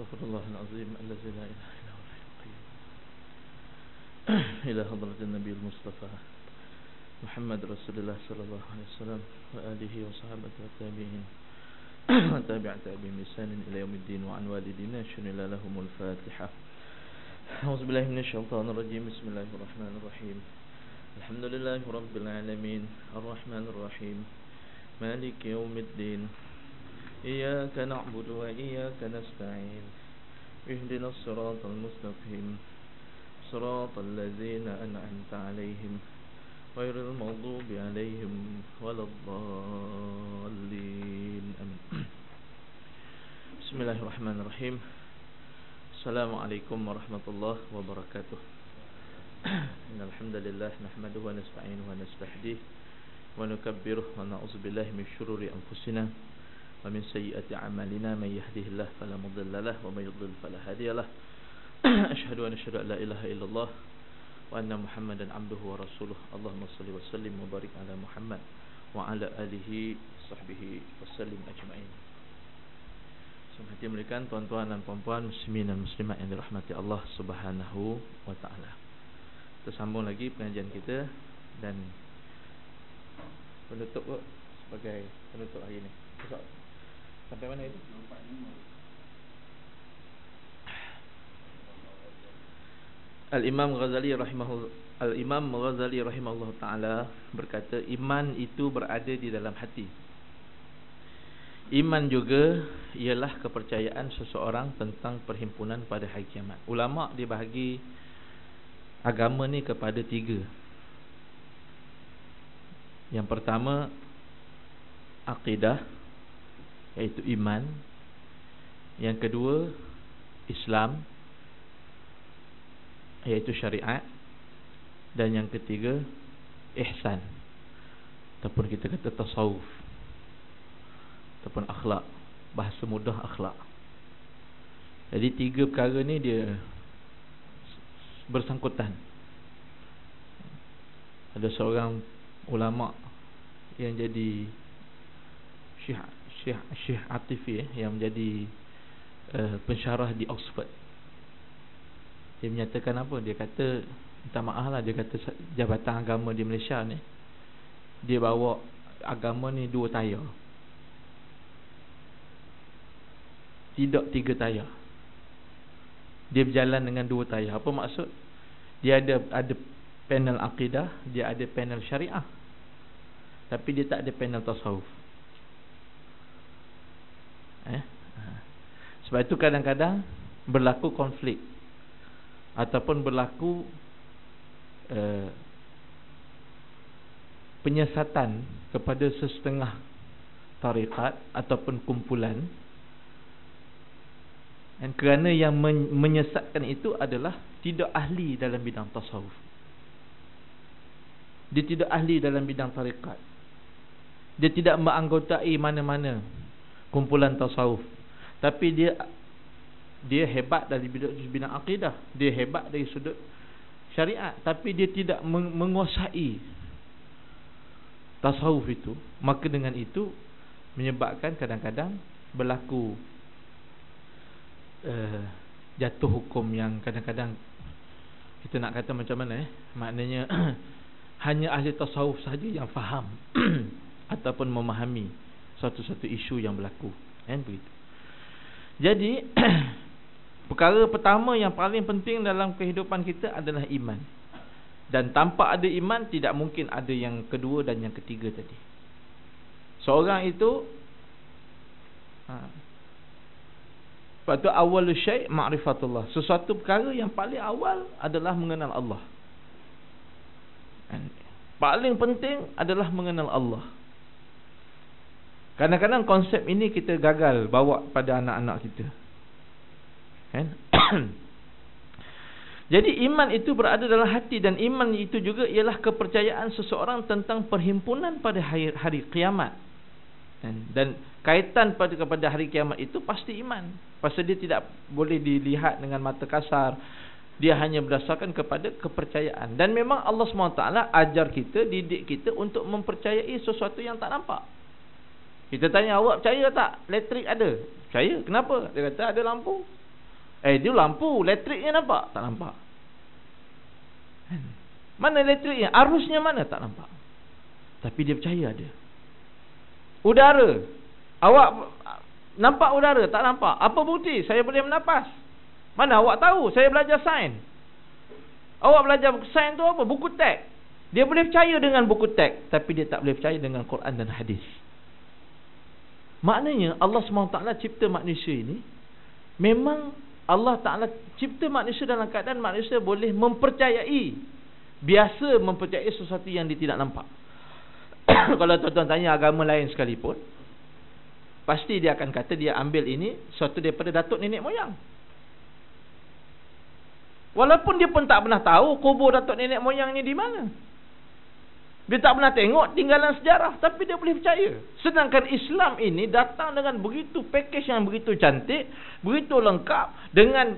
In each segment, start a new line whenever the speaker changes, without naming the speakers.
أستغفر الله العظيم الذي لا إله إلا هو الحي القيوم إلى حضرة النبي المصطفى محمد رسول الله صلى الله عليه وسلم وآله وصحبه والتابعين وتابع تابعين بإحسان إلى يوم الدين وعن والدينا شنلا لهم الفاتحة. أعوذ بالله من الشيطان الرجيم. بسم الله الرحمن الرحيم. الحمد لله رب العالمين الرحمن الرحيم مالك يوم الدين إياك نعبد وإياك نستعين اهدنا الصراط المستقيم صراط الذين أنعمت عليهم غير المغضوب عليهم ولا الضالين آمين. بسم الله الرحمن الرحيم. السلام عليكم ورحمة الله وبركاته. إن الحمد لله نحمده ونستعينه ونستهديه ونكبره ونعوذ بالله من شرور أنفسنا ومن سيئات أعمالنا من يهده الله فلا مضل له ومن يضلل فلا هادي له. أشهد أن لا إله إلا الله وأن محمدا عبده ورسوله. اللهم صل وسلم وبارك على محمد وعلى آله وصحبه وسلم أجمعين. Hati muliakan tuan-tuan dan puan-puan muslimin dan muslimat yang dirahmati Allah Subhanahu wa taala. Kita sambung lagi pengajian kita dan penutup sebagai penutup hari ini. Sampai mana itu? Al-Imam Ghazali rahimahullah taala berkata, iman itu berada di dalam hati. Iman juga ialah kepercayaan seseorang tentang perhimpunan pada hari kiamat. Ulama dibahagi agama ni kepada tiga. Yang pertama akidah, iaitu iman. Yang kedua Islam, iaitu syariat. Dan yang ketiga ihsan, ataupun kita kata tasawuf, ataupun akhlak, bahasa mudah akhlak. Jadi tiga perkara ni dia bersangkutan. Ada seorang ulama yang jadi Syekh Atifi yang menjadi pensyarah di Oxford. Dia menyatakan apa? Dia kata, minta maaf lah, dia kata Jabatan Agama di Malaysia ni, dia bawa agama ni dua tayar, tidak tiga tayar. Dia berjalan dengan dua tayar. Apa maksud? Dia ada panel akidah, dia ada panel syariah, tapi dia tak ada panel tasawuf. Sebab itu kadang-kadang berlaku konflik ataupun berlaku penyesatan kepada sesetengah tarikat ataupun kumpulan. Dan kerana yang menyesatkan itu adalah tidak ahli dalam bidang tasawuf, dia tidak ahli dalam bidang tarikat, dia tidak menganggotai mana-mana kumpulan tasawuf, tapi dia hebat dari bidang akidah, dia hebat dari sudut syariat, tapi dia tidak menguasai tasawuf itu. Maka dengan itu menyebabkan kadang-kadang berlaku jatuh hukum yang kadang-kadang kita nak kata macam mana maknanya hanya ahli tasawuf sahaja yang faham ataupun memahami satu-satu isu yang berlaku, begitu. Jadi perkara pertama yang paling penting dalam kehidupan kita adalah iman. Dan tanpa ada iman tidak mungkin ada yang kedua dan yang ketiga tadi. Seorang itu sebab tu awalul syai' ma'rifatullah. Sesuatu perkara yang paling awal adalah mengenal Allah. Paling penting adalah mengenal Allah. Kadang-kadang konsep ini kita gagal bawa pada anak-anak kita. Jadi iman itu berada dalam hati, dan iman itu juga ialah kepercayaan seseorang tentang perhimpunan pada hari kiamat. Dan kaitan kepada hari kiamat itu pasti iman. Pasal dia tidak boleh dilihat dengan mata kasar. Dia hanya berdasarkan kepada kepercayaan. Dan memang Allah SWT ajar kita, didik kita untuk mempercayai sesuatu yang tak nampak. Kita tanya, awak percaya tak elektrik ada? Percaya. Kenapa? Dia kata ada lampu. Dia lampu, elektriknya nampak? Tak nampak. Mana elektriknya? Arusnya mana? Tak nampak. Tapi dia percaya ada. Udara, awak nampak udara? Tak nampak. Apa bukti? Saya boleh menafas. Mana awak tahu? Saya belajar sains. Awak belajar sains tu apa? Buku teks. Dia boleh percaya dengan buku teks, tapi dia tak boleh percaya dengan Quran dan hadis. Maknanya Allah SWT cipta manusia ini, memang Allah Ta'ala cipta manusia dalam keadaan manusia boleh mempercayai, biasa mempercayai sesuatu yang dia tidak nampak. Kalau tuan-tuan tanya agama lain sekalipun, pasti dia akan kata dia ambil ini sesuatu daripada datuk nenek moyang. Walaupun dia pun tak pernah tahu kubur datuk nenek moyang ni di mana. Dia tak pernah tengok tinggalan sejarah, tapi dia boleh percaya. Sedangkan Islam ini datang dengan begitu pakej yang begitu cantik, begitu lengkap, dengan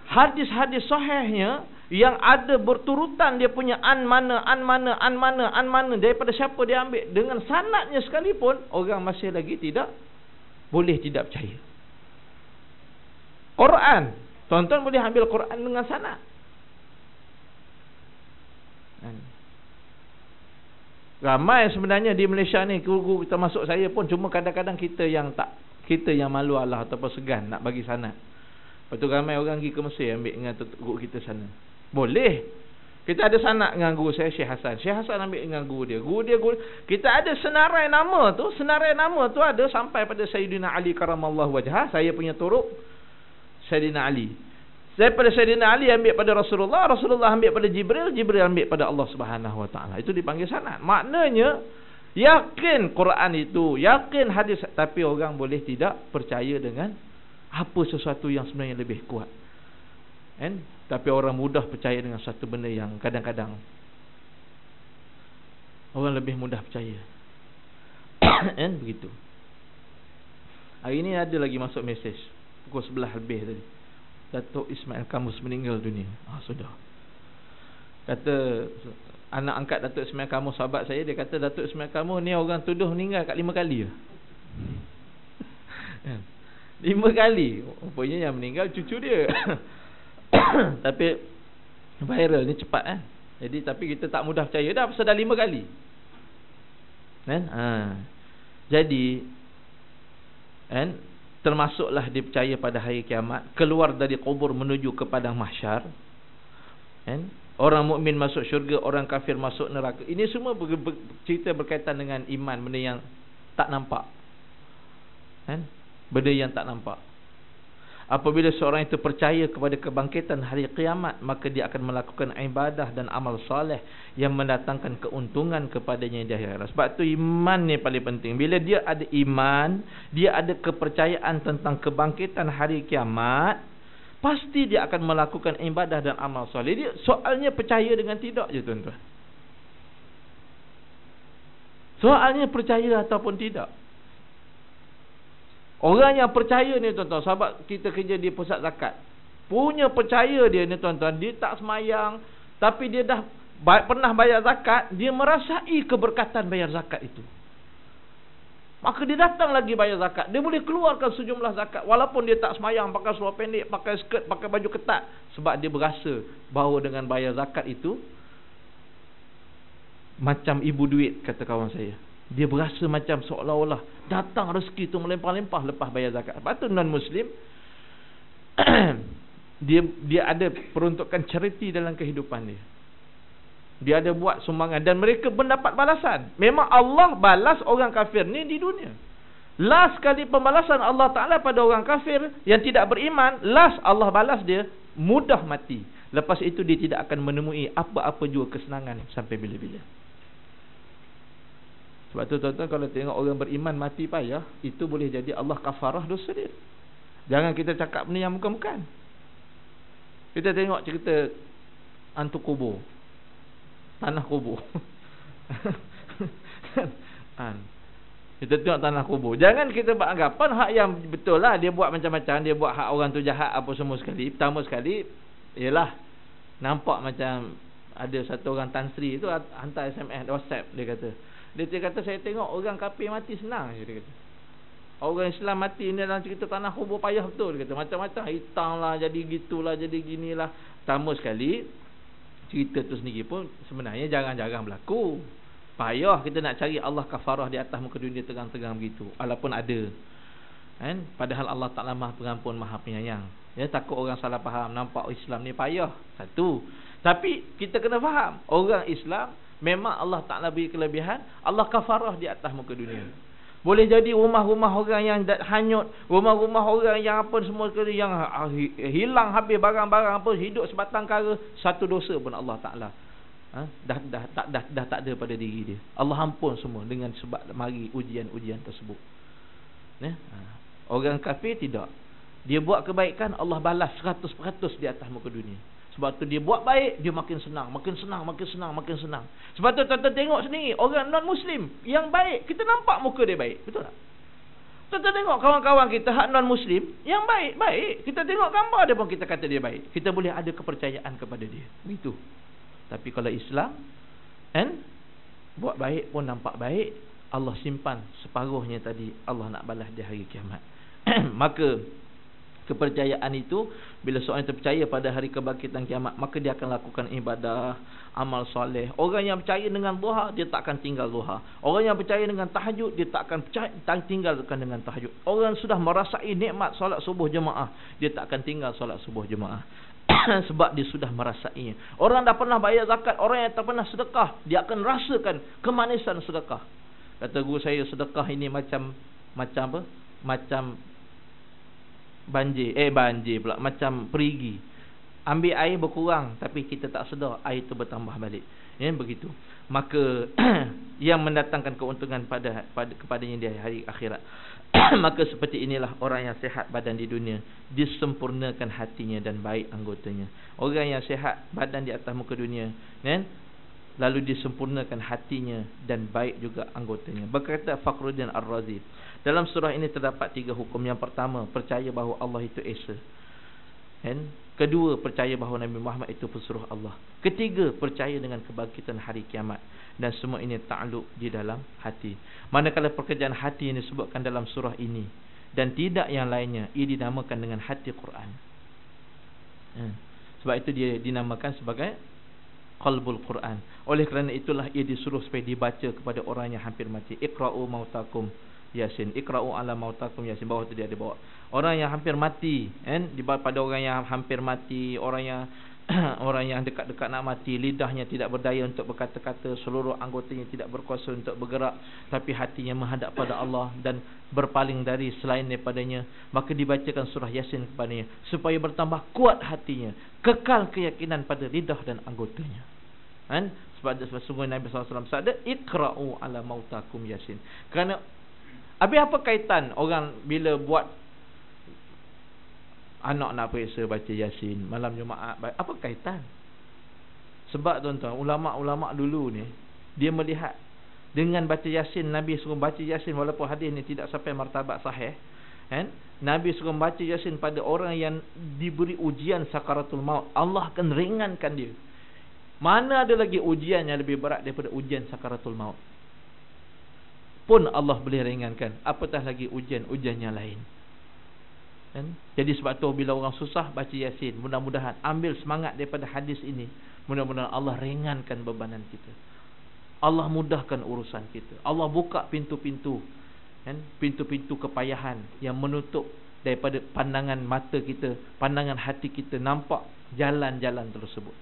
hadis-hadis sahihnya yang ada berturutan, dia punya an mana daripada siapa dia ambil, dengan sanadnya sekalipun orang masih lagi boleh tidak percaya. Quran, tuan-tuan boleh ambil Quran dengan sanad. Ramai sebenarnya di Malaysia ni, guru termasuk saya pun, cuma kadang-kadang kita yang malu Allah ataupun segan nak bagi sanad. Lepas tu ramai orang pergi ke Mesir ambil dengan guru kita sana. Boleh. Kita ada sanad dengan guru saya, Syekh Hasan. Syekh Hasan ambil dengan guru dia. Kita ada senarai nama tu. Senarai nama tu ada sampai pada Sayyidina Ali karamallahu wajhah. Saya punya turuk Sayyidina Ali. Daripada Sayyidina Ali ambil pada Rasulullah, Rasulullah ambil pada Jibril, Jibril ambil pada Allah Subhanahu Wa Taala. Itu dipanggil sanad. Maknanya yakin Quran itu, yakin hadis, tapi orang boleh tidak percaya dengan apa sesuatu yang sebenarnya lebih kuat. Tapi orang mudah percaya dengan satu benda yang kadang-kadang orang lebih mudah percaya. Begitu. Hari ini ada lagi masuk mesej pukul 11 lebih tadi. Datuk Ismail Kamus meninggal dunia. Sudah. Kata anak angkat Datuk Ismail Kamus, sahabat saya, dia kata Datuk Ismail Kamus ni orang tuduh meninggal kat 5 kali. 5 kali. Rupanya yang meninggal cucu dia. Tapi viral ni cepat Jadi tapi kita tak mudah percaya dah pasal dah 5 kali. Jadi termasuklah dipercaya pada hari kiamat, keluar dari kubur menuju ke padang mahsyar. Orang mukmin masuk syurga, orang kafir masuk neraka. Ini semua cerita berkaitan dengan iman, benda yang tak nampak. Benda yang tak nampak. Apabila seorang itu percaya kepada kebangkitan hari kiamat, maka dia akan melakukan ibadah dan amal soleh yang mendatangkan keuntungan kepadanya di akhirat. Sebab tu iman ni paling penting. Bila dia ada iman, dia ada kepercayaan tentang kebangkitan hari kiamat, pasti dia akan melakukan ibadah dan amal soleh. Dia soalnya percaya dengan tidak je, tuan-tuan. Soalnya percaya ataupun tidak. Orang yang percaya ni, tuan-tuan, sahabat kita kerja di pusat zakat, punya percaya dia ni, tuan-tuan, dia tak semayang, tapi dia dah pernah bayar zakat, dia merasai keberkatan bayar zakat itu. Maka dia datang lagi bayar zakat. Dia boleh keluarkan sejumlah zakat, walaupun dia tak semayang, pakai seluar pendek, pakai skirt, pakai baju ketat. Sebab dia berasa bahawa dengan bayar zakat itu macam ibu duit, kata kawan saya. Dia berasa macam seolah-olah datang rezeki tu melimpah-limpah lepas bayar zakat. Lepas tu non-Muslim dia ada peruntukan charity dalam kehidupan dia. Dia ada buat sumbangan dan mereka mendapat balasan. Memang Allah balas orang kafir ni di dunia. Last kali pembalasan Allah Ta'ala pada orang kafir yang tidak beriman, last Allah balas dia mudah mati. Lepas itu dia tidak akan menemui apa-apa juga kesenangan sampai bila-bila. Sebab tu tuan-tuan, kalau tengok orang beriman mati payah, itu boleh jadi Allah kafarah dosa dia. Jangan kita cakap benda yang bukan-bukan. Kita tengok cerita hantu kubur, tanah kubur. Kita tengok tanah kubur. Jangan kita buat anggapan hak yang betul lah. Dia buat macam-macam. Dia buat hak orang tu jahat apa semua sekali. Pertama sekali, ialah nampak macam ada satu orang Tan Sri tu hantar SMS WhatsApp. Dia kata, saya tengok orang kafir mati senang je, dia kata. Orang Islam mati ni dalam cerita tanah kubur payah betul. Dia kata macam-macam, hitam lah, jadi gitulah, jadi ginilah. Pertama sekali, cerita tu sendiri pun sebenarnya jarang-jarang berlaku. Payah kita nak cari Allah kafarah di atas muka dunia tegang-tegang begitu. Walaupun ada, kan? Padahal Allah Ta'ala Maha Pengampun, Maha Penyayang. Ya, takut orang salah faham, nampak Islam ni payah. Satu. Tapi kita kena faham, orang Islam memang Allah Ta'ala beri kelebihan, Allah kafarah di atas muka dunia. Boleh jadi rumah-rumah orang yang hanyut, rumah-rumah orang yang apa semua sekali, yang hilang habis barang-barang apa, hidup sebatang kara, satu dosa pun Allah Ta'ala dah tak ada pada diri dia. Allah ampun semua dengan sebab mari ujian-ujian tersebut. Orang kafir tidak. Dia buat kebaikan, Allah balas 100% di atas muka dunia. Sebab tu dia buat baik, dia makin senang, makin senang, makin senang, makin senang. Sebab tu tuan-tuan tengok sendiri, orang non-Muslim yang baik, kita nampak muka dia baik. Betul tak? Tuan-tuan tengok kawan-kawan kita hak non-Muslim yang baik-baik, kita tengok gambar dia pun kita kata dia baik. Kita boleh ada kepercayaan kepada dia. Begitu. Tapi kalau Islam, kan, buat baik pun nampak baik, Allah simpan separuhnya tadi, Allah nak balas di hari kiamat. Maka kepercayaan itu, bila seorang yang terpercaya pada hari kebangkitan kiamat, maka dia akan lakukan ibadah, amal soleh. Orang yang percaya dengan duha, dia tak akan tinggal duha. Orang yang percaya dengan tahajud, dia tak akan tinggalkan dengan tahajud. Orang sudah merasai nikmat solat subuh jemaah, dia tak akan tinggal solat subuh jemaah. Sebab dia sudah merasainya. Orang dah pernah bayar zakat, orang yang tak pernah sedekah, dia akan rasakan kemanisan sedekah. Kata guru saya, sedekah ini macam apa? Macam banjir pula, macam perigi. Ambil air berkurang, tapi kita tak sedar air itu bertambah balik. Ya, begitu. Maka yang mendatangkan keuntungan kepadanya di hari akhirat. Maka seperti inilah orang yang sihat badan di dunia, disempurnakan hatinya dan baik anggotanya. Orang yang sihat badan di atas muka dunia, kan? Lalu disempurnakan hatinya dan baik juga anggotanya. Berkata Fakhruddin Ar-Razi, dalam surah ini terdapat 3 hukum. Yang pertama, percaya bahawa Allah itu Esa. Kedua, percaya bahawa Nabi Muhammad itu pesuruh Allah. Ketiga, percaya dengan kebangkitan hari kiamat. Dan semua ini ta'alluq di dalam hati. Manakala pekerjaan hati yang disebutkan dalam surah ini dan tidak yang lainnya, ia dinamakan dengan hati Quran. Sebab itu dia dinamakan sebagai qalbul Quran. Oleh kerana itulah ia disuruh supaya dibaca kepada orang yang hampir mati. Iqra'u mautakum Yasin. Iqra'u ala mautakum Yasin. Bawah tu dia ada bawa orang yang hampir mati, kan? Pada orang yang hampir mati, orang yang dekat-dekat nak mati, lidahnya tidak berdaya untuk berkata-kata, seluruh anggotanya tidak berkuasa untuk bergerak, tapi hatinya menghadap pada Allah dan berpaling dari selain daripadanya, maka dibacakan surah Yasin kepadanya supaya bertambah kuat hatinya, kekal keyakinan pada lidah dan anggotanya. Kan? Sebab sesungguhnya Nabi SAW bersabda, Iqra'u ala mautakum Yasin. Kerana habis apa kaitan orang bila buat anak nak periksa baca Yasin malam Jumaat, apa kaitan? Sebab tuan-tuan, ulama-ulama dulu ni, dia melihat dengan baca Yasin, Nabi suruh baca Yasin, walaupun hadis ni tidak sampai martabat sahih, kan? Nabi suruh baca Yasin pada orang yang diberi ujian sakaratul maut, Allah akan ringankan dia. Mana ada lagi ujian yang lebih berat daripada ujian sakaratul maut? Pun Allah boleh ringankan, apatah lagi ujian-ujian yang lain. Kan? Jadi sebab tu bila orang susah baca Yasin, mudah-mudahan ambil semangat daripada hadis ini. Mudah-mudahan Allah ringankan bebanan kita, Allah mudahkan urusan kita, Allah buka pintu-pintu, kan? Pintu-pintu kepayahan yang menutup daripada pandangan mata kita, pandangan hati kita nampak jalan-jalan tersebut.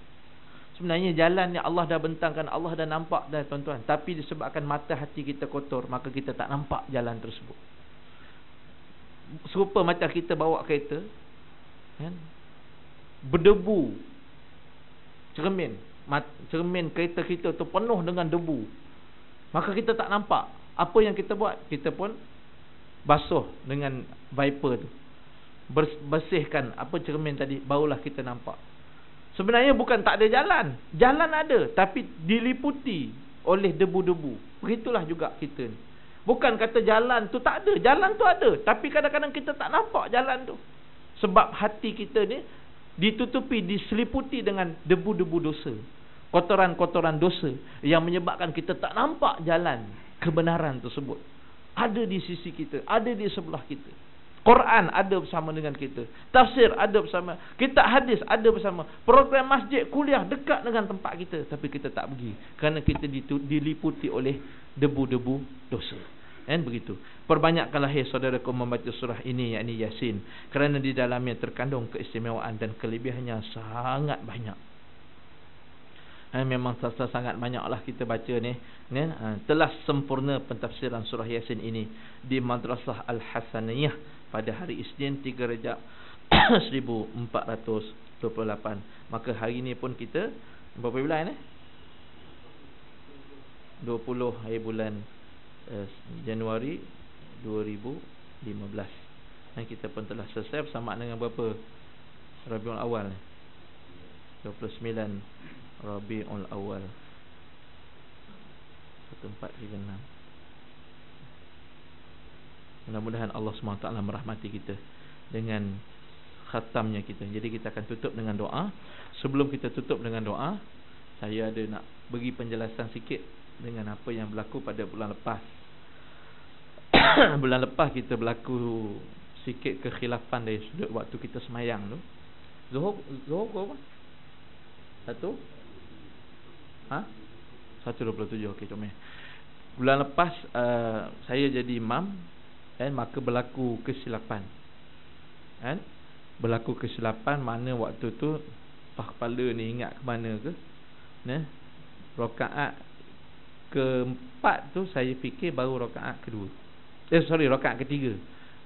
Sebenarnya jalan yang Allah dah bentangkan, Allah dah nampak dah tuan-tuan, tapi disebabkan mata hati kita kotor, maka kita tak nampak jalan tersebut. Serupa macam kita bawa kereta, kan? Berdebu cermin kereta kita tu penuh dengan debu, maka kita tak nampak. Apa yang kita buat? Kita pun basuh dengan wiper tu, bersihkan apa cermin tadi, barulah kita nampak. Sebenarnya bukan tak ada jalan, jalan ada, tapi diliputi oleh debu-debu. Begitulah juga kita ni. Bukan kata jalan tu tak ada, jalan tu ada, tapi kadang-kadang kita tak nampak jalan tu. Sebab hati kita ni ditutupi, diseliputi dengan debu-debu dosa, kotoran-kotoran dosa, yang menyebabkan kita tak nampak jalan kebenaran tersebut. ada di sisi kita, ada di sebelah kita. Quran ada bersama dengan kita, tafsir ada bersama, kitab hadis ada bersama, program masjid, kuliah dekat dengan tempat kita, tapi kita tak pergi kerana kita diliputi oleh debu-debu dosa. Kan begitu. Perbanyakkanlah hai saudaraku membaca surah ini, yakni Yasin, kerana di dalamnya terkandung keistimewaan dan kelebihannya sangat banyak. Memang sangat banyaklah kita baca ni, telah sempurna pentafsiran surah Yasin ini di Madrasah Al-Hasaniyah pada hari Isnin 3 Rejab 1428. Maka hari ini pun kita berapa bulan 20 hari bulan Januari 2015. Dan kita pun telah selesai bersama dengan berapa Rabiul Awal 29 Rabiul Awal 1436. Mudah-mudahan Allah SWT merahmati kita dengan khatamnya kita. Jadi kita akan tutup dengan doa. Sebelum kita tutup dengan doa, saya ada nak bagi penjelasan sikit dengan apa yang berlaku pada bulan lepas. Bulan lepas kita berlaku sikit kekhilafan dari sudut waktu kita semayang tu. Zuhur apa? 1:27. Okey, comel. Bulan lepas saya jadi imam, maka berlaku kesilapan. Berlaku kesilapan, mana waktu tu kepala ni ingat ke mana ke? Rakaat keempat tu saya fikir baru rakaat kedua. Rakaat ketiga.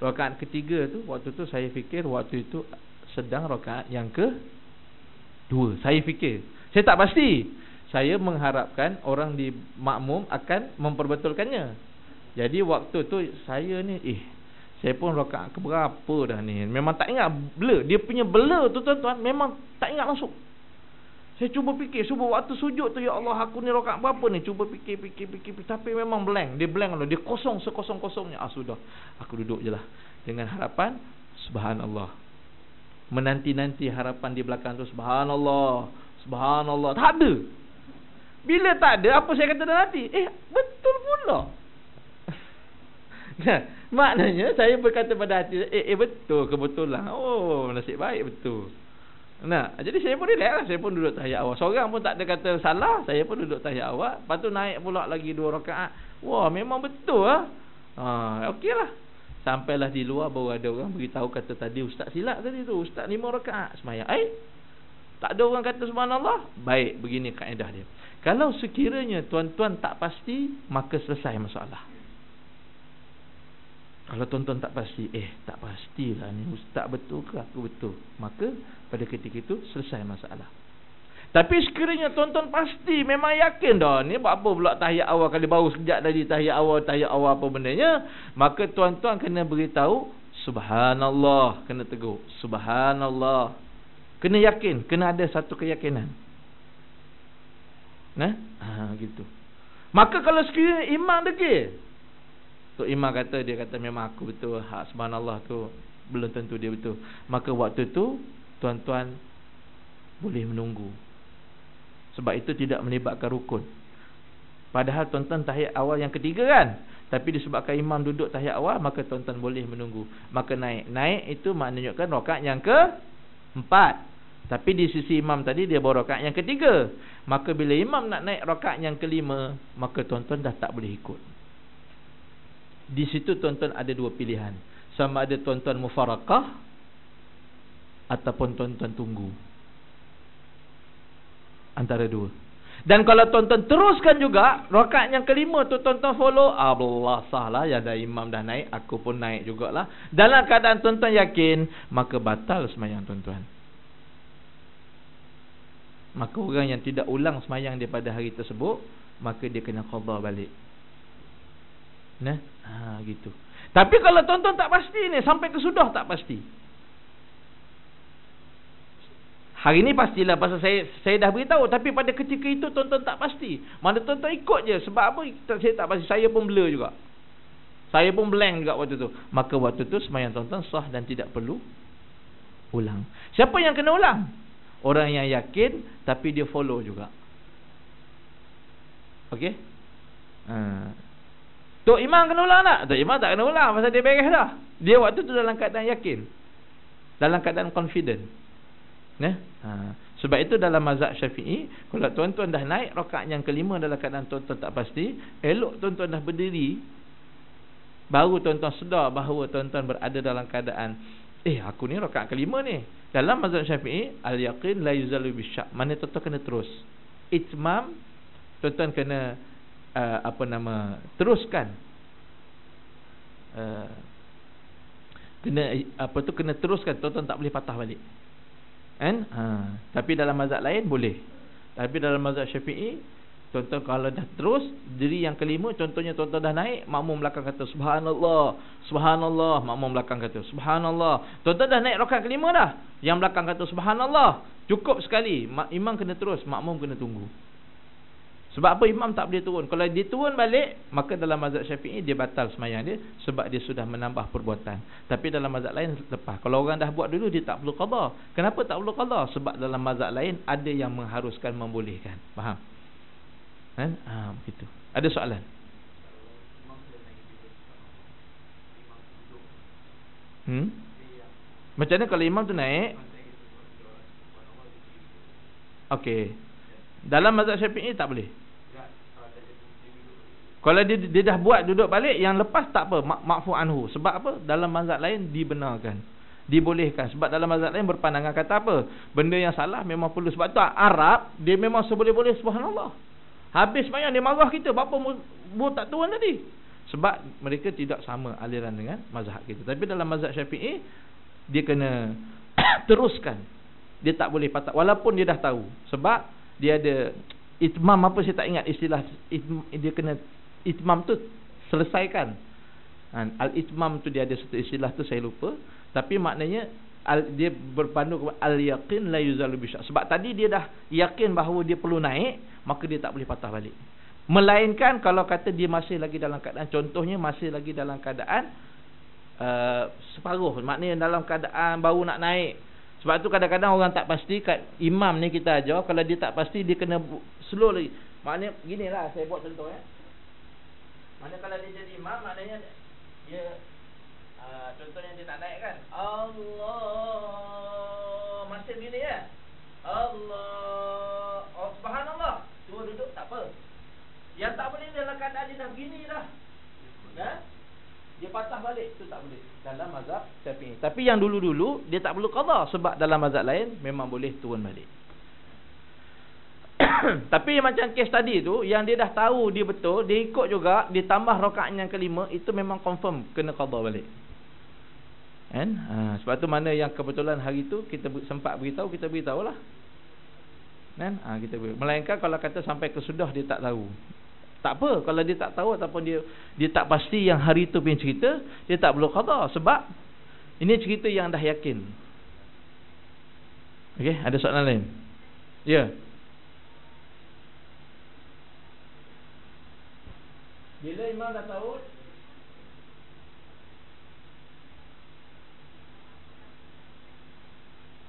Rakaat ketiga tu waktu tu saya fikir waktu itu sedang rakaat yang kedua. Saya fikir. Saya tak pasti. Saya mengharapkan orang di makmum akan memperbetulkannya. Jadi waktu tu saya ni saya pun rakaat keberapa dah ni. Memang tak ingat blur. Dia punya blur tu tuan-tuan memang tak ingat langsung. Saya cuba fikir, waktu sujud tu, ya Allah, aku ni rakaat berapa ni? Cuba fikir, tapi memang blank. Dia blank lah. Dia kosong sekosong-kosongnya. Sudah. Aku duduk je lah dengan harapan subhanallah. Menanti-nanti harapan di belakang tu subhanallah, subhanallah. Tak ada. Bila tak ada, apa saya kata dalam hati? Betul pula. Nah, maknanya saya berkata pada hati, betul, kebetulan. Oh, nasib baik, betul. Nah, jadi saya pun relax lah. Saya pun duduk tahiyat awal. Seorang pun tak ada kata salah. Saya pun duduk tahiyat awal. Lepas tu naik pula lagi 2 rakaat. Wah, memang betul lah. Okey lah. Sampailah di luar baru ada orang beritahu kata tadi ustaz silap tadi tu. Ustaz 5 rakaat semayang. Tak ada orang kata subhanallah. Baik, begini kaedah dia. Kalau sekiranya tuan-tuan tak pasti, maka selesai masalah. Kalau tuan-tuan tak pasti, tak pastilah ni ustaz betul ke aku betul, maka pada ketika itu selesai masalah. Tapi sekiranya tuan-tuan pasti, memang yakin dah ni buat apa pula tahiyat awal, kali baru sekejap tadi tahiyat awal apa bendanya, maka tuan-tuan kena beritahu subhanallah, kena tegur subhanallah. Kena yakin, kena ada satu keyakinan. Gitu. Maka kalau sekiranya imam degil, so imam kata, dia kata memang aku betul, subhanallah tu belum tentu dia betul, maka waktu tu tuan-tuan boleh menunggu. Sebab itu tidak melibatkan rukun. Padahal tuan-tuan tahiyat awal yang ketiga kan, tapi disebabkan imam duduk tahiyat awal, maka tuan-tuan boleh menunggu. Maka naik itu maknanya rakaat yang keempat. Tapi di sisi imam tadi dia bawa rakaat yang ketiga. Maka bila imam nak naik rakaat yang kelima, maka tuan-tuan dah tak boleh ikut. Di situ tuan-tuan ada 2 pilihan. Sama ada tuan-tuan mufarakah ataupun tuan-tuan tunggu. Antara 2. Dan kalau tuan-tuan teruskan juga, rakaat yang kelima tu tuan-tuan follow, Allah sahlah, ya dah imam dah naik, aku pun naik jugalah. Dalam keadaan tuan-tuan yakin, maka batal sembahyang tuan-tuan. Maka orang yang tidak ulang sembahyang dia pada hari tersebut, maka dia kena qada balik. Gitu. Tapi kalau tuan-tuan tak pasti ni, sampai ke sudah tak pasti. Hari ni pastilah pasal saya dah beritahu, tapi pada ketika itu tuan-tuan tak pasti. Mana tuan-tuan ikut je. Sebab apa? Saya tak pasti. Saya pun blur juga. Saya pun blank juga waktu tu. Maka waktu tu sembahyang tuan-tuan sah dan tidak perlu ulang. Siapa yang kena ulang? Orang yang yakin tapi dia follow juga. Okey? Tok Imam kena ulang tak? Tok Imam tak kena ulang pasal dia beres dah. Dia waktu tu dalam keadaan yakin, dalam keadaan confident. Sebab itu dalam mazhab Syafi'i, kalau tuan-tuan dah naik rakaat yang kelima dalam keadaan tuan-tuan tak pasti, elok tuan-tuan dah berdiri, baru tuan-tuan sedar bahawa tuan-tuan berada dalam keadaan aku ni rakaat kelima ni. Dalam mazhab Syafi'i, al-yaqin la yuzalu bisyak. Mana tuan-tuan kena terus itmam, tuan-tuan kena teruskan, kena teruskan, tuan-tuan tak boleh patah balik. Tapi dalam mazhab lain boleh. Tapi dalam mazhab Syafi'i, tuan-tuan kalau dah terus diri yang kelima, contohnya tuan-tuan dah naik, makmum belakang kata subhanallah, subhanallah, makmum belakang kata subhanallah. Tuan-tuan dah naik rakaat kelima dah, yang belakang kata subhanallah, cukup sekali. Imam kena terus, makmum kena tunggu. Sebab apa? Imam tak boleh turun. Kalau dia turun balik, maka dalam mazhab Syafi'i dia batal sembahyang dia, sebab dia sudah menambah perbuatan. Tapi dalam mazhab lain lepas. Kalau orang dah buat dulu, dia tak perlu qada. Kenapa tak perlu qada? Sebab dalam mazhab lain ada yang mengharuskan, membolehkan. Faham? Begitu. Ada soalan? Macam mana kalau imam tu naik? Okey. Dalam mazhab Syafi'i tak boleh. Kalau dia dah buat duduk balik, yang lepas tak apa, ma'fu anhu. Sebab apa? Dalam mazhab lain dibenarkan, dibolehkan. Sebab dalam mazhab lain berpandangan kata apa? Benda yang salah memang perlu. Sebab tu Arab dia memang seboleh-boleh subhanallah. Habis sembahyang dia marah kita, berapa mu tak turun tadi? Sebab mereka tidak sama aliran dengan mazhab kita. Tapi dalam mazhab Syafi'i, dia kena teruskan. Dia tak boleh patah walaupun dia dah tahu. Sebab dia ada itmam, apa saya tak ingat istilah dia kena itmam tu selesaikan. Al-itmam tu dia ada satu istilah tu saya lupa. Tapi maknanya dia berpandu kepada al-yaqin la yuzalu bisyak. Sebab tadi dia dah yakin bahawa dia perlu naik, maka dia tak boleh patah balik. Melainkan kalau kata dia masih lagi dalam keadaan, contohnya masih lagi dalam keadaan separuh, maknanya dalam keadaan baru nak naik. Sebab tu kadang-kadang orang tak pasti kat imam ni kita ajar, kalau dia tak pasti dia kena slow lagi. Maknanya ginilah saya buat contoh ya. Maknanya kalau dia jadi imam, maknanya dia contohnya dia tak naik kan, Allah masih gini ya, Allah, subhanallah, tu duduk tak apa. Yang tak boleh dalam keadaan dia dah gini dah, dia patah balik, tu tak boleh dalam mazhab Syafi'i. Tapi yang dulu-dulu dia tak perlu qada, sebab dalam mazhab lain memang boleh turun balik. Tapi macam kes tadi tu, yang dia dah tahu dia betul, dia ikut juga, dia tambah rakaat yang kelima, itu memang confirm kena qada balik. Sebab tu mana yang kebetulan hari tu kita sempat beritahu, kita beritahulah. Kita beritahu. Melainkan kalau kata sampai kesudah dia tak tahu, tak apa. Kalau dia tak tahu ataupun dia tak pasti yang hari tu punya cerita, dia tak perlu qada, sebab ini cerita yang dah yakin. Okey, ada soalan lain? Ya. Bila imam dah tahu,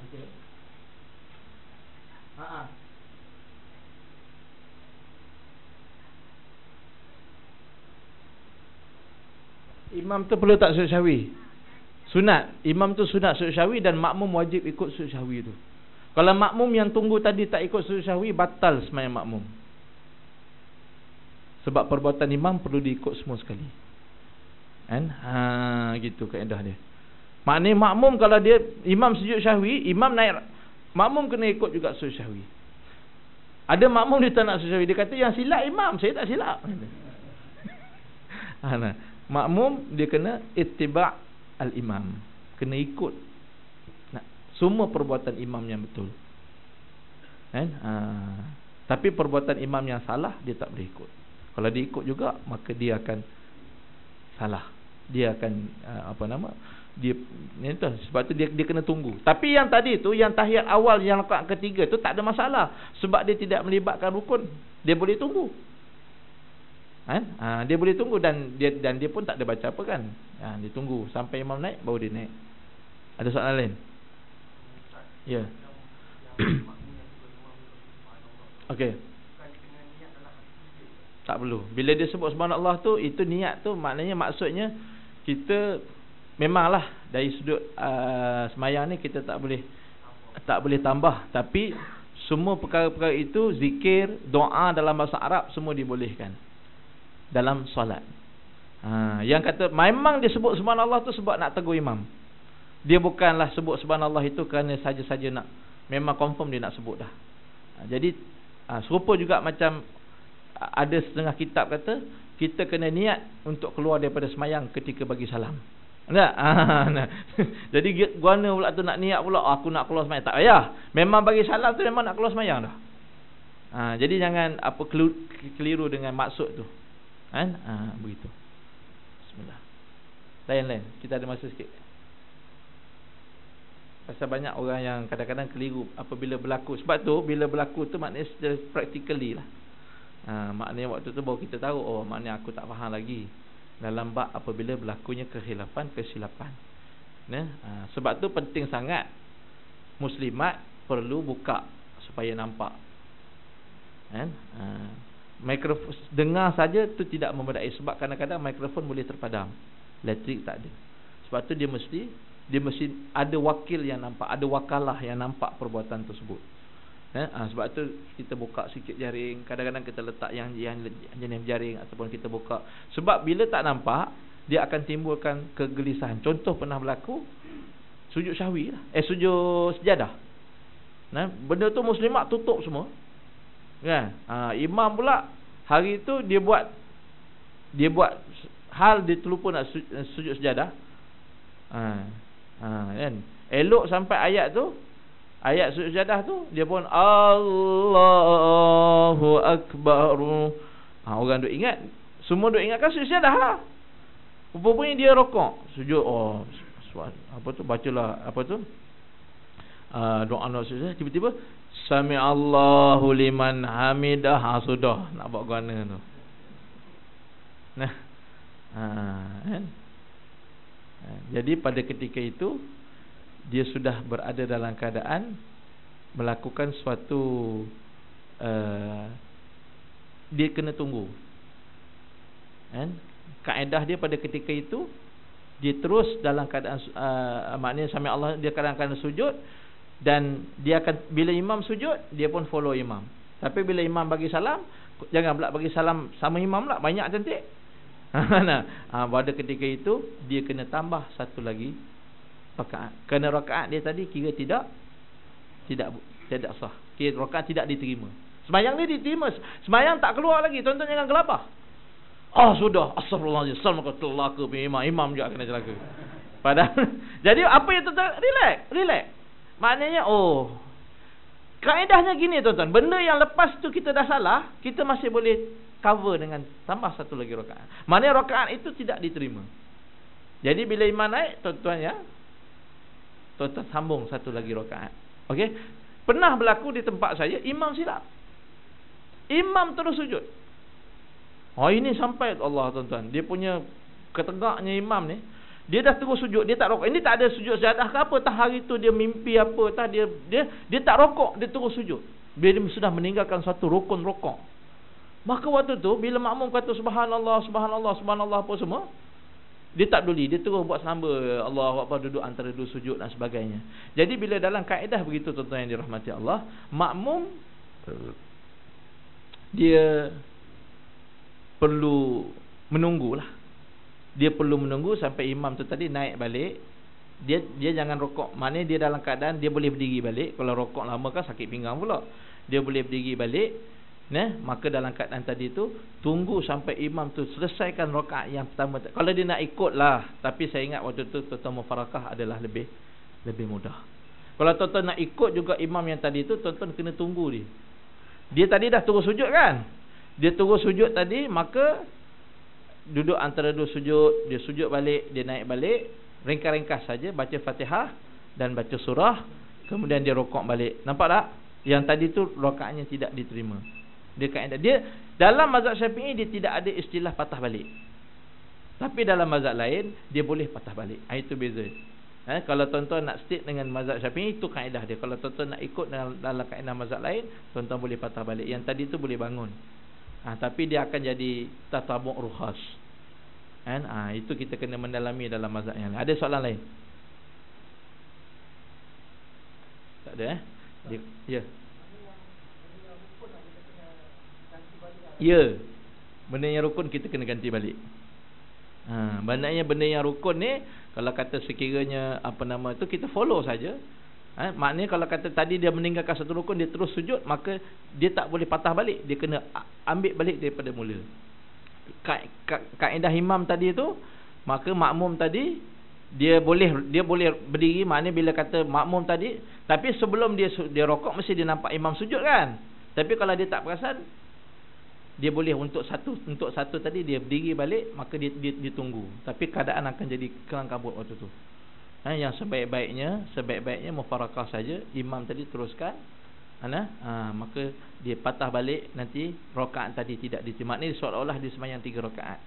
okey. Imam tu perlu tak sujud sahwi? Sunat. Imam tu sunat sujud sahwi dan makmum wajib ikut sujud sahwi tu. Kalau makmum yang tunggu tadi tak ikut sujud sahwi, batal sembahyang makmum. Sebab perbuatan imam perlu diikut semua sekali. Gitu kaedah dia. Maknanya makmum kalau dia imam sujud sahwi, imam naik, makmum kena ikut juga sujud sahwi. Ada makmum dia tak nak sujud sahwi, dia kata yang silap imam, saya tak silap. Makmum dia kena ittiba' al-imam, kena ikut semua perbuatan imam yang betul. Tapi perbuatan imam yang salah dia tak boleh ikut. Kalau dia ikut juga, maka dia akan salah. Dia akan sebab tu dia kena tunggu. Tapi yang tadi tu, yang tahiyat awal, yang rakaat ketiga tu tak ada masalah, sebab dia tidak melibatkan rukun. Dia boleh tunggu. Dia boleh tunggu dan dia pun tak ada baca apa kan. Dia tunggu sampai imam naik baru dia naik. Ada soalan lain? Ya. Okey. Tak perlu. Bila dia sebut subhanallah tu, itu niat tu maknanya maksudnya kita memanglah dari sudut semayang ni kita tak boleh tambah, tapi semua perkara-perkara itu zikir, doa dalam bahasa Arab semua dibolehkan dalam solat. Yang kata memang dia sebut subhanallah tu sebab nak tegur imam. Dia bukanlah sebut subhanallah itu kerana saja-saja nak, memang confirm dia nak sebut dah. Jadi serupa juga macam ada setengah kitab kata kita kena niat untuk keluar daripada semayang ketika bagi salam. Tak? Nah. Jadi guana pula tu nak niat pula aku nak keluar semayang. Tak payah. Memang bagi salam tu memang nak keluar semayang dah. Jadi jangan keliru dengan maksud tu. Kan? Begitu. Bismillah. Lain-lain. Kita ada masa sikit. Pasal banyak orang yang kadang-kadang keliru apabila berlaku. Sebab tu bila berlaku tu maknanya secara practically lah. Maknanya waktu tu baru kita tahu, oh maknanya aku tak faham lagi dalam bab apabila berlakunya kesilapan. Sebab tu penting sangat muslimat perlu buka supaya nampak. Mikrofon dengar saja tu tidak memadai, sebab kadang-kadang mikrofon boleh terpadam, elektrik tak ada. Sebab tu dia mesti ada wakil yang nampak, ada wakalah yang nampak perbuatan tersebut. Sebab tu kita buka sikit jaring. Kadang-kadang kita letak yang jenis jaring ataupun kita buka. Sebab bila tak nampak, dia akan timbulkan kegelisahan. Contoh pernah berlaku sujud sahwi lah. Sujud sejadah. Benda tu muslimat tutup semua. Kan? Imam pula hari tu dia buat hal dia terlupa nak sujud sejadah. Kan? Elok sampai ayat sujud sejadah tu dia pun Allahu Akbar. Orang duk ingat, semua duk ingatkan sujud sejadah lah. Rupanya dia rokok sujud, bacalah doa sujud, tiba-tiba Sami Allahu liman hamidah. Sudah nak buat guna tu. Kan? Jadi pada ketika itu dia sudah berada dalam keadaan melakukan suatu dia kena tunggu. Kaedah dia pada ketika itu dia terus dalam keadaan maknanya Sami Allah, dia kadang-kadang sujud dan dia akan, bila imam sujud dia pun follow imam. Tapi bila imam bagi salam, jangan pula bagi salam sama imam pula, banyak cantik. Pada ketika itu dia kena tambah satu lagi rakaat. Kerana rakaat dia tadi kira tidak sah. Kira rakaat tidak diterima. Sembahyang ni diterima, sembahyang tak keluar lagi. Tuan-tuan jangan gelabah. Sudah, astagfirullahaladzim, sallallahu alaihi wasallam, imam juga kena celaka. Padahal jadi apa yang tuan-tuan relax. Maknanya kaedahnya gini tuan-tuan, benda yang lepas tu kita dah salah, kita masih boleh cover dengan tambah satu lagi rakaat. Maknanya rakaat itu tidak diterima. Jadi bila imam naik, tuan-tuan sambung satu lagi rakaat. Okey? Pernah berlaku di tempat saya, imam silap. Imam terus sujud. Ini sampai Allah tuan-tuan. Dia punya ketegaknya imam ni, dia dah terus sujud, dia tak rokok. Ini tak ada sujud sejadah ke apa, tak hari tu dia mimpi apa, tak dia tak rokok, dia terus sujud. Bila dia sudah meninggalkan satu rukun rokok. Maka waktu tu bila makmum kata subhanallah apa semua, dia tak peduli, dia terus buat samba Allahu Akbar, duduk antara dua sujud dan sebagainya. Jadi bila dalam kaedah begitu tuan-tuan yang dirahmati Allah, makmum dia perlu menunggulah. Dia perlu menunggu sampai imam tu tadi naik balik. Dia jangan rokok. Maknanya dia dalam keadaan dia boleh berdiri balik. Kalau rokok lama kan sakit pinggang pula. Dia boleh berdiri balik. Maka dalam keadaan tadi tu tunggu sampai imam tu selesaikan rakaat yang pertama. Kalau dia nak ikut lah, tapi saya ingat waktu tu tuan-tuan mufarakah adalah lebih mudah. Kalau tuan-tuan nak ikut juga imam yang tadi tu, tuan-tuan kena tunggu dia. Dia tadi dah terus sujud kan? Dia terus sujud tadi, maka duduk antara dua sujud, dia sujud balik, dia naik balik, ringkas-ringkas saja baca Fatihah dan baca surah, kemudian dia rokok balik. Nampak tak? Yang tadi tu rakaatnya tidak diterima. Dia dalam mazhab Syafi'i dia tidak ada istilah patah balik. Tapi dalam mazhab lain dia boleh patah balik. Itu beza. Kalau tuan-tuan nak stick dengan mazhab Syafi'i, itu kaedah dia. Kalau tuan-tuan nak ikut dalam kaedah mazhab lain, tuan-tuan boleh patah balik. Yang tadi tu boleh bangun. Tapi dia akan jadi tatabu' rukhas. Kan? Itu kita kena mendalami dalam mazhab yang lain. Ada soalan lain? Tak ada Ya. Ya. Benda yang rukun kita kena ganti balik. Maknanya benda yang rukun ni, kalau kata sekiranya itu kita follow saja. Maknanya kalau kata tadi dia meninggalkan satu rukun, dia terus sujud, maka dia tak boleh patah balik, dia kena ambil balik daripada mula. Kaedah imam tadi tu, maka makmum tadi dia boleh berdiri. Maknanya bila kata makmum tadi, tapi sebelum dia rokok mesti dia nampak imam sujud kan. Tapi kalau dia tak perasan, dia boleh untuk satu tadi dia berdiri balik, maka dia tunggu. Tapi keadaan akan jadi kelang kabut waktu tu. Yang sebaik-baiknya mufarakah saja, imam tadi teruskan, maka dia patah balik, nanti rakaat tadi tidak diterima. Ni seolah-olah dia sembahyang 3 rakaat.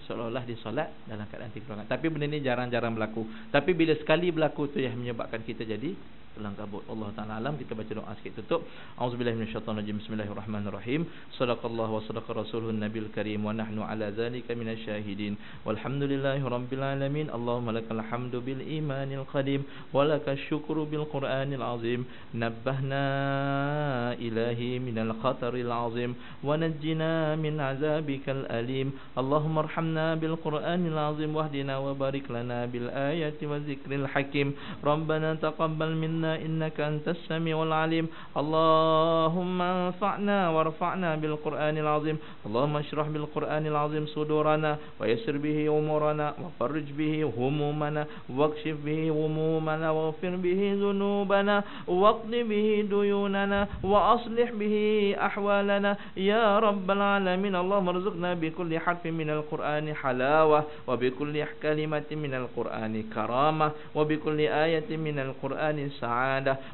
Seolah-olah dia solat dalam keadaan 3 rakaat. Tapi benda ni jarang-jarang berlaku. Tapi bila sekali berlaku tu yang menyebabkan kita jadi kelang kabut. Allah Ta'ala alam. Kita baca doa sikit tutup. Auzubillahi minasyaitanirrajim. Bismillahirrahmanirrahim. Sadaqallahu wa sadaqa rasulun nabil karim. Wa nahnu ala zalika minasyahidin. Walhamdulillahi rabbil alamin. Allahumma lakal hamdu bil imanil qadim. Wa lakal syukru bil quranil azim. Nabbahna ilahi minal khataril azim. Wa najjina min azabikal alim. Allahumma arhamna bil quranil azim. Wahdina wa barik lana bil ayati wa zikril hakim. Rabbana taqabbal minna إنك أنت السميع العليم اللهم انفعنا وارفعنا بالقرآن العظيم اللهم اشرح بالقرآن العظيم صدورنا ويسر به أمورنا وفرج به همومنا واكشف به همومنا واغفر به ذنوبنا واقض به ديوننا وأصلح به أحوالنا يا رب العالمين اللهم ارزقنا بكل حرف من القرآن حلاوة وبكل كلمة من القرآن كرامة وبكل آية من القرآن سعادة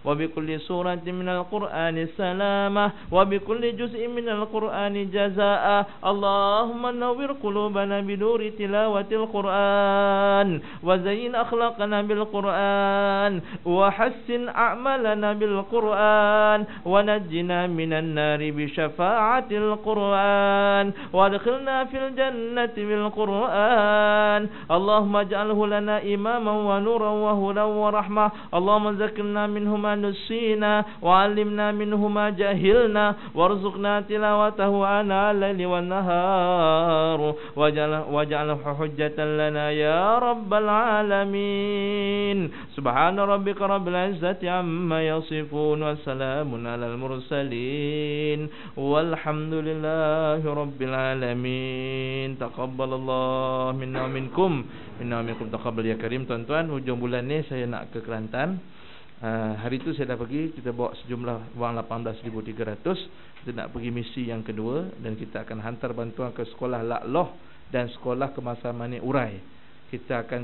وبكل سورة من القرآن سلامة وبكل جزء من القرآن جزاء اللهم نور قلوبنا بنور تلاوة القرآن وزين أخلاقنا بالقرآن وحسن أعمالنا بالقرآن ونجنا من النار بشفاعة القرآن وادخلنا في الجنة بالقرآن اللهم اجعله لنا إماما ونورا وهدى ورحمة اللهم ذكرنا منه ما نسينا وعلمنا منه ما جهلنا وارزقنا تلاوته آناء الليل والنهار واجعله حجة لنا يا رب العالمين سبحان ربك رب العزة عما يصفون وسلام على المرسلين والحمد لله رب العالمين تقبل الله منا ومنكم taqabbal ya karim. Tuan-tuan, hujung bulan ni saya nak ke Kelantan. Hari tu saya dah pergi, kita bawa sejumlah wang 18,300. Kita nak pergi misi yang kedua, dan kita akan hantar bantuan ke sekolah Lakloh dan sekolah Kemasaman Urai. Kita akan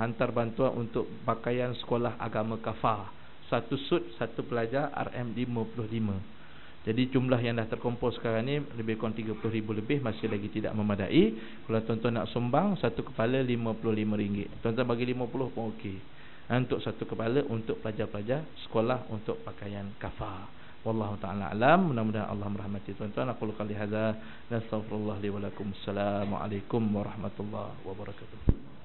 hantar bantuan untuk pakaian sekolah agama kafar. Satu sud, satu pelajar RM55. Jadi jumlah yang dah terkumpul sekarang ni lebih kurang 30,000 lebih, masih lagi tidak memadai. Kalau tuan-tuan nak sumbang, satu kepala RM55. Tuan-tuan bagi 50 pun okey. Untuk satu kepala untuk pelajar-pelajar sekolah untuk pakaian kafar. Wallahu ta'ala alam. Mudah-mudahan Allah merahmati tuan-tuan. Aku qali hadza, nastaghfirullah li wa lakum. Assalamualaikum warahmatullahi wabarakatuh.